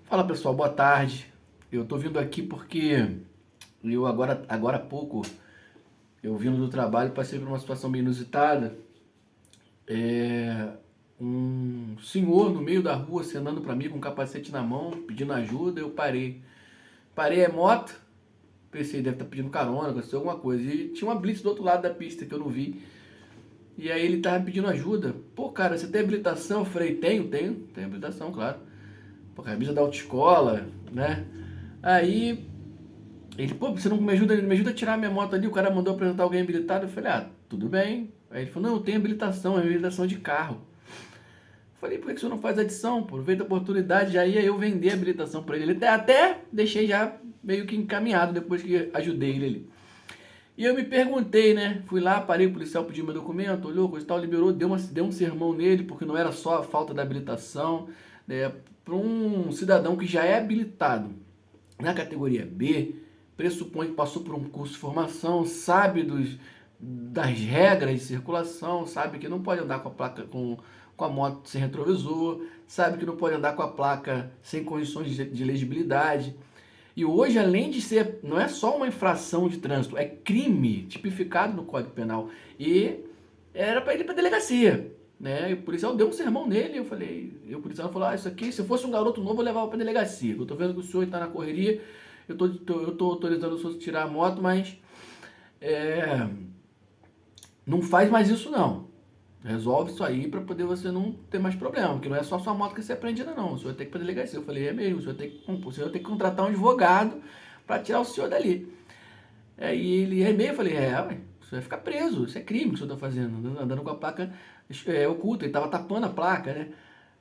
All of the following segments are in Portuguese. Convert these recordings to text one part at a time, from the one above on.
Fala pessoal, boa tarde. Eu tô vindo aqui porque eu agora há pouco, eu vindo do trabalho, passei por uma situação meio inusitada. É, um senhor no meio da rua acenando pra mim com um capacete na mão, pedindo ajuda, eu parei. Parei, é moto, pensei, deve estar pedindo carona, aconteceu alguma coisa. E tinha uma blitz do outro lado da pista que eu não vi. E aí ele tava pedindo ajuda. Pô, cara, você tem habilitação? Eu falei, tenho habilitação, claro. Pô, camisa da autoescola, né? Aí ele, pô, você não me ajuda a tirar minha moto ali, o cara mandou apresentar alguém habilitado. Eu falei, ah, tudo bem. Aí ele falou, não, eu tenho habilitação, é habilitação de carro. Eu falei, por que você não faz adição? Pô, aproveita a oportunidade, já ia eu vender a habilitação pra ele. Ele até deixei já meio que encaminhado depois que ajudei ele ali. E eu me perguntei, né? Fui lá, parei, o policial pediu meu documento, olhou, coisa e tal, liberou, deu um sermão nele, porque não era só a falta da habilitação, né? Para um cidadão que já é habilitado na categoria B, pressupõe que passou por um curso de formação, sabe das regras de circulação, sabe que não pode andar com a placa com a moto sem retrovisor, sabe que não pode andar com a placa sem condições de legibilidade. E hoje, além de ser, não é só uma infração de trânsito, é crime tipificado no Código Penal. E era para ele ir para delegacia, né? E o policial deu um sermão nele, eu falei, e o policial falou, ah, isso aqui, se fosse um garoto novo, eu levava para delegacia. Eu tô vendo que o senhor está na correria, eu tô autorizando o senhor a tirar a moto, mas é, não faz mais isso não. Resolve isso aí para poder você não ter mais problema, porque não é só sua moto que vai ser apreendida não. O senhor tem que ir para delegacia. Eu falei, é mesmo, o senhor tem que contratar um advogado para tirar o senhor dali. Aí ele é meio, eu falei, ué, você vai ficar preso, isso é crime que o senhor está fazendo, andando com a placa oculta, ele estava tapando a placa, né?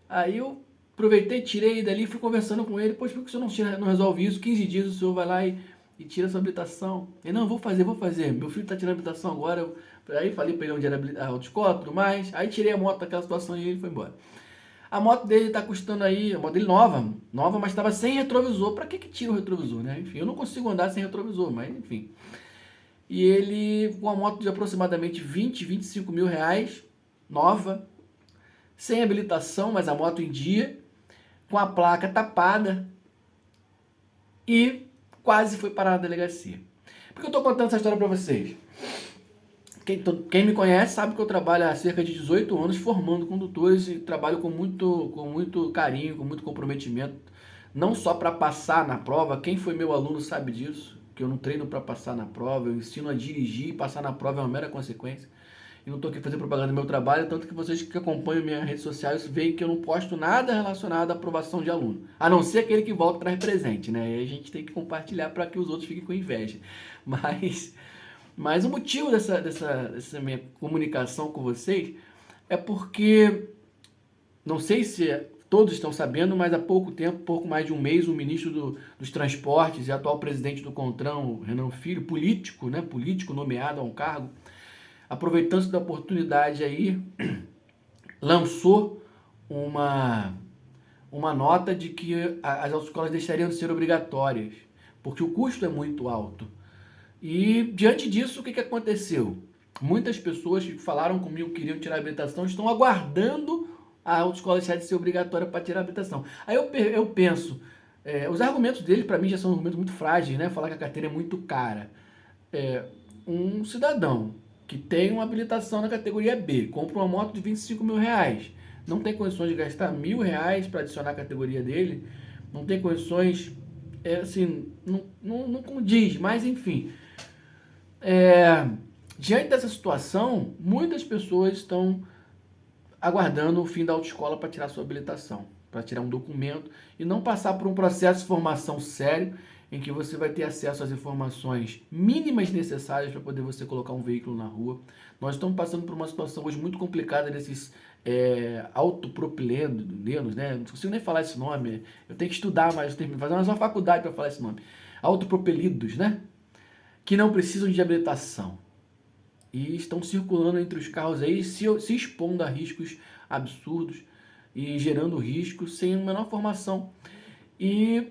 Aí eu aproveitei, tirei dali, fui conversando com ele, pois por que o senhor não resolve isso? 15 dias o senhor vai lá e tira essa habilitação. Ele, não, vou fazer, meu filho está tirando a habilitação agora. Aí falei para ele onde era a autoescola e tudo mais, aí tirei a moto daquela situação e ele foi embora. A moto dele tá custando aí, a moto dele nova, mas estava sem retrovisor. Para que tira o retrovisor, né? Enfim, eu não consigo andar sem retrovisor, mas enfim. E ele, com uma moto de aproximadamente 25 mil reais, nova, sem habilitação, mas a moto em dia, com a placa tapada e quase foi parar na delegacia. Por que eu tô contando essa história para vocês? Quem me conhece sabe que eu trabalho há cerca de 18 anos formando condutores e trabalho com muito carinho, com muito comprometimento, não só para passar na prova. Quem foi meu aluno sabe disso, que eu não treino para passar na prova, eu ensino a dirigir e passar na prova é uma mera consequência. E não estou aqui fazendo propaganda do meu trabalho, tanto que vocês que acompanham minhas redes sociais veem que eu não posto nada relacionado à aprovação de aluno, a não ser aquele que volta traz presente, né? E a gente tem que compartilhar para que os outros fiquem com inveja. Mas o motivo dessa minha comunicação com vocês é porque, não sei se todos estão sabendo, mas há pouco tempo, pouco mais de um mês, o ministro dos Transportes e atual presidente do CONTRAN, Renan Filho, político, né, político nomeado a um cargo, aproveitando-se da oportunidade aí, lançou uma nota de que as autoescolas deixariam de ser obrigatórias, porque o custo é muito alto. E diante disso, o que aconteceu? Muitas pessoas que falaram comigo que queriam tirar a habilitação estão aguardando a autoescola deixar de ser obrigatória para tirar a habilitação. Aí eu penso, os argumentos dele para mim já são argumentos muito frágeis, né? Falar que a carteira é muito cara. Um cidadão que tem uma habilitação na categoria B, compra uma moto de 25 mil reais, não tem condições de gastar R$ 1.000 para adicionar a categoria dele, não tem condições, assim, não condiz, mas enfim. Diante dessa situação, muitas pessoas estão aguardando o fim da autoescola para tirar sua habilitação, para tirar um documento e não passar por um processo de formação sério em que você vai ter acesso às informações mínimas necessárias para poder você colocar um veículo na rua. Nós estamos passando por uma situação hoje muito complicada desses autopropilenos, né? Não consigo nem falar esse nome, eu tenho que estudar mais, eu tenho que fazer mais uma faculdade para falar esse nome. Autopropelidos, né? Que não precisam de habilitação e estão circulando entre os carros aí, se expondo a riscos absurdos e gerando riscos sem a menor formação. E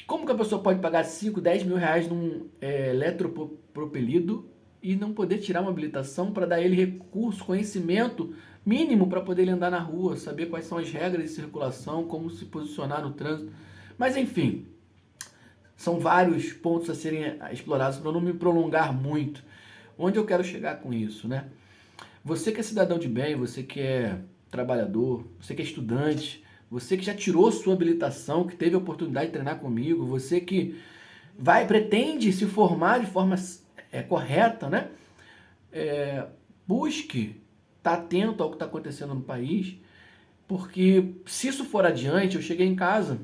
como que a pessoa pode pagar 5, 10 mil reais num eletropropelido e não poder tirar uma habilitação para dar ele recurso, conhecimento mínimo para poder ele andar na rua, saber quais são as regras de circulação, como se posicionar no trânsito? Mas enfim, são vários pontos a serem explorados para eu não me prolongar muito. Onde eu quero chegar com isso, né? Você que é cidadão de bem, você que é trabalhador, você que é estudante, você que já tirou sua habilitação, que teve a oportunidade de treinar comigo, você que pretende se formar de forma correta, né? Busque estar atento ao que está acontecendo no país, porque se isso for adiante, eu cheguei em casa,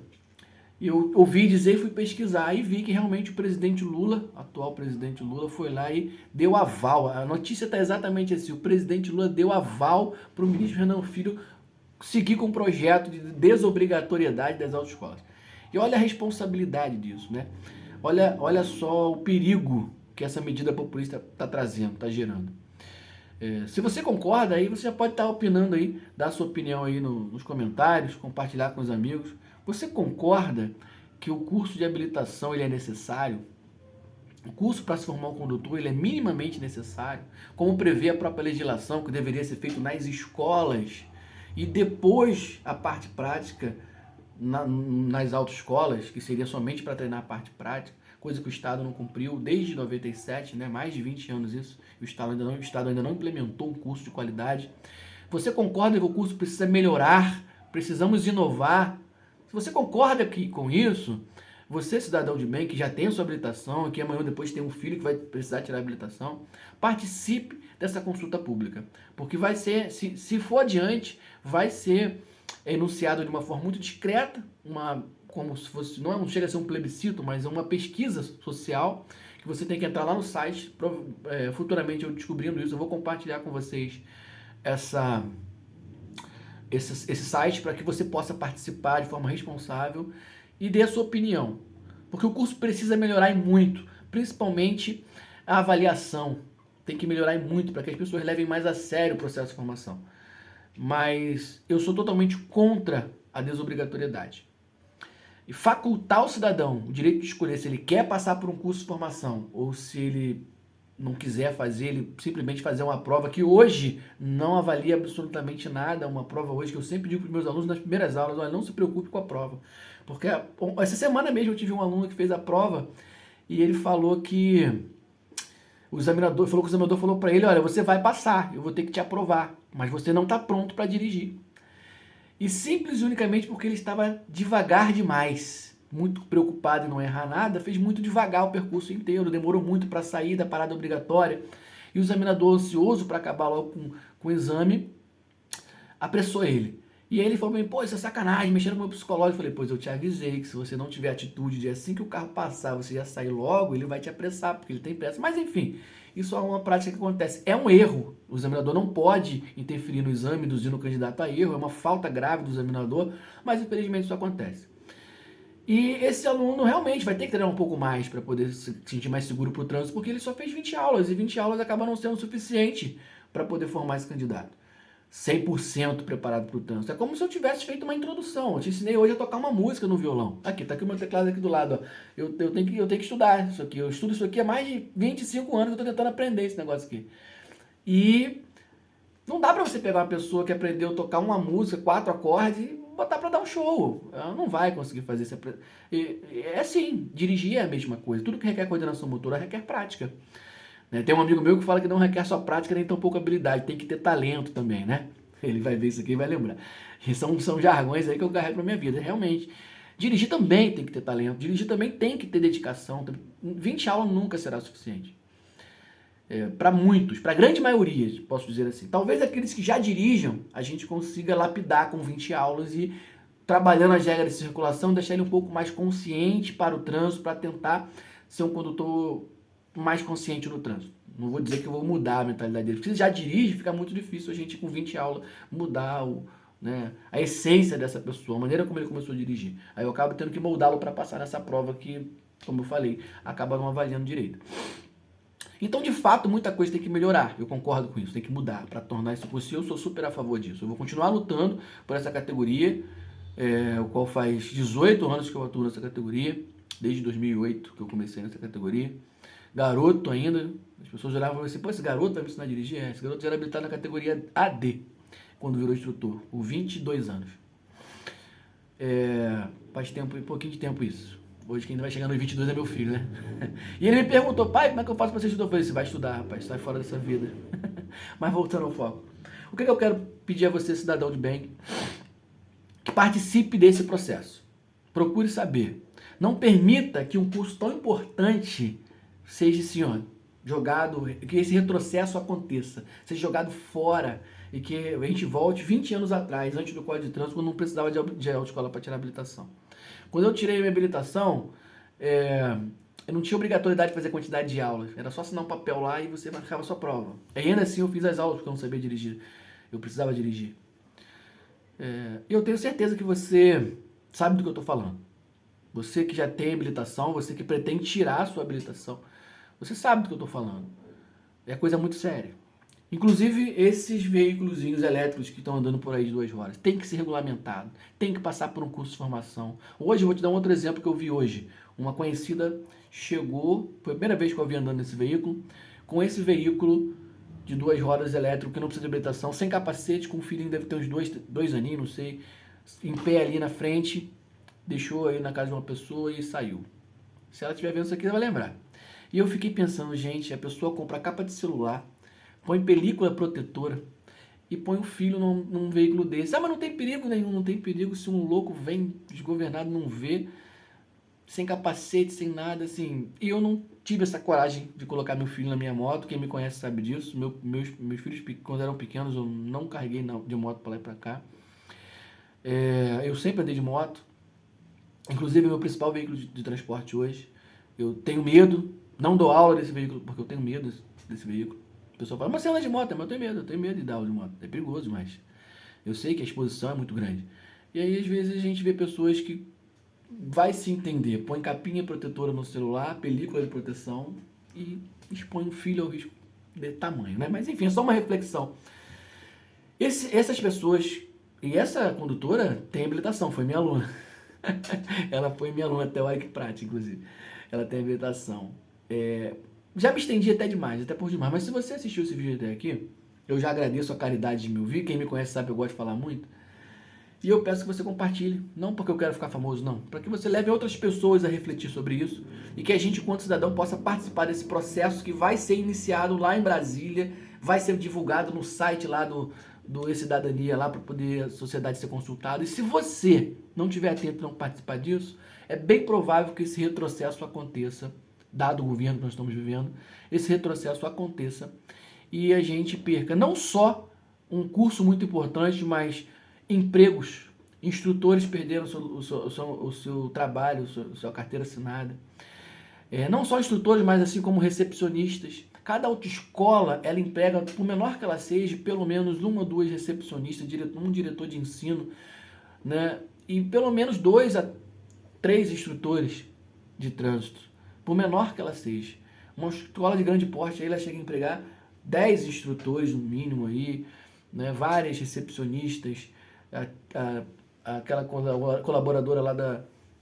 eu ouvi dizer e fui pesquisar e vi que realmente o presidente Lula, atual presidente Lula, foi lá e deu aval. A notícia está exatamente assim, o presidente Lula deu aval para o ministro Renan Filho seguir com o projeto de desobrigatoriedade das autoescolas. E olha a responsabilidade disso, né? Olha só o perigo que essa medida populista está trazendo, está gerando. Se você concorda, aí você já pode estar opinando aí, dar sua opinião aí nos comentários, compartilhar com os amigos. Você concorda que o curso de habilitação ele é necessário? O curso para se formar um condutor ele é minimamente necessário, como prevê a própria legislação, que deveria ser feito nas escolas, e depois a parte prática nas autoescolas, que seria somente para treinar a parte prática, coisa que o Estado não cumpriu desde 97, né? Mais de 20 anos isso, e o Estado ainda não implementou um curso de qualidade. Você concorda que o curso precisa melhorar, precisamos inovar? Se você concorda com isso, você, cidadão de bem, que já tem a sua habilitação e que amanhã ou depois tem um filho que vai precisar tirar a habilitação, participe dessa consulta pública. Porque vai ser, se for adiante, vai ser enunciado de uma forma muito discreta, como se fosse, não chega a ser um plebiscito, mas é uma pesquisa social, que você tem que entrar lá no site. Futuramente eu descobrindo isso, eu vou compartilhar com vocês esse site para que você possa participar de forma responsável e dê a sua opinião. Porque o curso precisa melhorar muito, principalmente a avaliação. Tem que melhorar muito para que as pessoas levem mais a sério o processo de formação. Mas eu sou totalmente contra a desobrigatoriedade. E facultar o cidadão o direito de escolher se ele quer passar por um curso de formação ou se ele não quiser fazer, ele simplesmente fazer uma prova que hoje não avalia absolutamente nada, uma prova hoje que eu sempre digo para os meus alunos nas primeiras aulas, olha, não se preocupe com a prova. Porque essa semana mesmo eu tive um aluno que fez a prova e ele falou que o examinador falou para ele, olha, você vai passar, eu vou ter que te aprovar, mas você não está pronto para dirigir. E simples e unicamente porque ele estava devagar demais, muito preocupado em não errar nada, fez muito devagar o percurso inteiro, demorou muito para sair da parada obrigatória, e o examinador, ansioso para acabar logo com o exame, apressou ele. E aí ele falou pra mim, pô, isso é sacanagem, mexendo com o meu psicológico. Eu falei, pois eu te avisei que se você não tiver atitude de assim que o carro passar, você já sair logo, ele vai te apressar, porque ele tem pressa. Mas enfim, isso é uma prática que acontece. É um erro. O examinador não pode interferir no exame, induzindo o candidato a erro. É uma falta grave do examinador, mas infelizmente isso acontece. E esse aluno realmente vai ter que treinar um pouco mais para poder se sentir mais seguro para o trânsito, porque ele só fez 20 aulas, e 20 aulas acabam não sendo suficiente para poder formar esse candidato 100% preparado para o trânsito. É como se eu tivesse feito uma introdução. Eu te ensinei hoje a tocar uma música no violão. Aqui, tá aqui o meu teclado aqui do lado. Ó. Eu tenho que estudar isso aqui. Eu estudo isso aqui há mais de 25 anos que eu estou tentando aprender esse negócio aqui. E não dá para você pegar uma pessoa que aprendeu a tocar uma música, 4 acordes, e botar para dar um show. Ela não vai conseguir fazer isso. É assim, dirigir é a mesma coisa. Tudo que requer coordenação motora requer prática. Tem um amigo meu que fala que não requer só prática nem tão pouco habilidade, tem que ter talento também, né? Ele vai ver isso aqui e vai lembrar. E são jargões aí que eu carrego pra minha vida, realmente. Dirigir também tem que ter talento, dirigir também tem que ter dedicação. 20 aulas nunca será suficiente. Para muitos, para a grande maioria, posso dizer assim. Talvez aqueles que já dirijam, a gente consiga lapidar com 20 aulas e trabalhando as regras de circulação, deixar ele um pouco mais consciente para o trânsito, para tentar ser um condutor mais consciente no trânsito. Não vou dizer que eu vou mudar a mentalidade dele, porque se já dirige, fica muito difícil a gente com 20 aulas mudar a essência dessa pessoa, a maneira como ele começou a dirigir. Aí eu acabo tendo que moldá-lo para passar nessa prova que, como eu falei, acaba não avaliando direito. Então, de fato, muita coisa tem que melhorar. Eu concordo com isso, tem que mudar para tornar isso possível. Eu sou super a favor disso. Eu vou continuar lutando por essa categoria, o qual faz 18 anos que eu atuo nessa categoria, desde 2008 que eu comecei nessa categoria. Garoto ainda, as pessoas olhavam assim, pô, esse garoto vai me ensinar a dirigir? Esse garoto já era habilitado na categoria AD, quando virou instrutor, com 22 anos. faz tempo, um pouquinho de tempo isso. Hoje quem ainda vai chegar nos 22 é meu filho, né? E ele me perguntou, pai, como é que eu faço pra ser estudar? Eu falei, você vai estudar, rapaz, sai fora dessa vida. Mas voltando ao foco. O que eu quero pedir a você, cidadão de bem? Que participe desse processo. Procure saber. Não permita que um curso tão importante seja assim, ó, jogado, que esse retrocesso aconteça, seja jogado fora e que a gente volte 20 anos atrás, antes do Código de Trânsito, quando não precisava de autoescola para tirar habilitação. Quando eu tirei minha habilitação, eu não tinha obrigatoriedade de fazer quantidade de aulas, era só assinar um papel lá e você marcava a sua prova. E ainda assim eu fiz as aulas porque eu não sabia dirigir, eu precisava dirigir. E eu tenho certeza que você sabe do que eu estou falando. Você que já tem habilitação, você que pretende tirar a sua habilitação, você sabe do que eu estou falando. É coisa muito séria. Inclusive, esses veículos elétricos que estão andando por aí de 2 horas, tem que ser regulamentado, tem que passar por um curso de formação. Hoje, eu vou te dar um outro exemplo que eu vi hoje. Uma conhecida chegou, foi a primeira vez que eu vi andando nesse veículo, com esse veículo de 2 rodas elétrico, que não precisa de habilitação, sem capacete, com um filhinho, deve ter uns 2 aninhos, não sei, em pé ali na frente, deixou aí na casa de uma pessoa e saiu. Se ela estiver vendo isso aqui, ela vai lembrar. E eu fiquei pensando, gente, a pessoa compra capa de celular, põe película protetora e põe o filho num veículo desse. Ah, mas não tem perigo nenhum, não tem perigo se um louco vem desgovernado, não vê, sem capacete, sem nada, assim. E eu não tive essa coragem de colocar meu filho na minha moto, quem me conhece sabe disso. Meus filhos, quando eram pequenos, eu não carreguei de moto para lá e para cá. Eu sempre andei de moto, inclusive meu principal veículo de transporte hoje. Eu tenho medo, não dou aula desse veículo, porque eu tenho medo desse veículo. O pessoal fala, mas você anda de moto? Mas eu tenho medo de dar aula de moto. É perigoso, mas eu sei que a exposição é muito grande. E aí, às vezes, a gente vê pessoas que vai se entender, põe capinha protetora no celular, película de proteção e expõe o filho ao risco de tamanho, né? Mas enfim, é só uma reflexão. Essas pessoas, e essa condutora tem habilitação, foi minha aluna. Ela foi minha aluna teórica e prática, inclusive. Ela tem habilitação. Já me estendi até demais, até por demais. Mas se você assistiu esse vídeo até aqui, eu já agradeço a caridade de me ouvir. Quem me conhece sabe que eu gosto de falar muito. E eu peço que você compartilhe, não porque eu quero ficar famoso, não. Para que você leve outras pessoas a refletir sobre isso e que a gente, enquanto cidadão, possa participar desse processo que vai ser iniciado lá em Brasília, vai ser divulgado no site lá do E-Cidadania, lá para poder a sociedade ser consultada. E se você não tiver atento e não participar disso, é bem provável que esse retrocesso aconteça, dado o governo que nós estamos vivendo, esse retrocesso aconteça e a gente perca não só um curso muito importante, mas empregos. Instrutores perderam o seu trabalho, sua carteira assinada. Não só instrutores, mas assim como recepcionistas. Cada autoescola, ela emprega, por menor que ela seja, pelo menos 1 ou 2 recepcionistas, um diretor de ensino, né? E pelo menos 2 a 3 instrutores de trânsito, por menor que ela seja. Uma escola de grande porte, aí ela chega a empregar 10 instrutores no mínimo aí, né? Várias recepcionistas, aquela colaboradora lá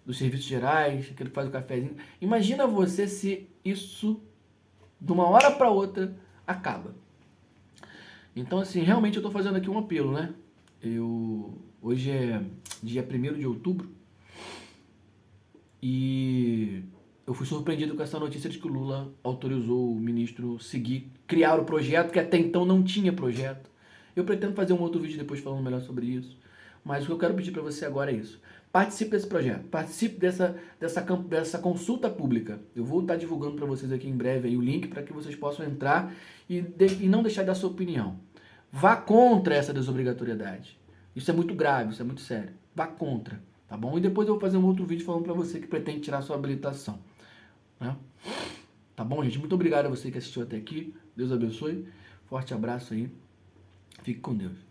dos serviços gerais, que faz o cafezinho. Imagina você se isso, de uma hora para outra, acaba. Então, assim, realmente eu estou fazendo aqui um apelo, né? Hoje é dia 1º de outubro e eu fui surpreendido com essa notícia de que o Lula autorizou o ministro criar o projeto, que até então não tinha projeto. Eu pretendo fazer um outro vídeo depois falando melhor sobre isso. Mas o que eu quero pedir para você agora é isso. Participe desse projeto, participe dessa consulta pública. Eu vou estar divulgando para vocês aqui em breve aí o link para que vocês possam entrar e não deixar de dar sua opinião. Vá contra essa desobrigatoriedade. Isso é muito grave, isso é muito sério. Vá contra, tá bom? E depois eu vou fazer um outro vídeo falando para você que pretende tirar sua habilitação. Né? Tá bom, gente? Muito obrigado a você que assistiu até aqui. Deus abençoe. Forte abraço aí. Fique com Deus.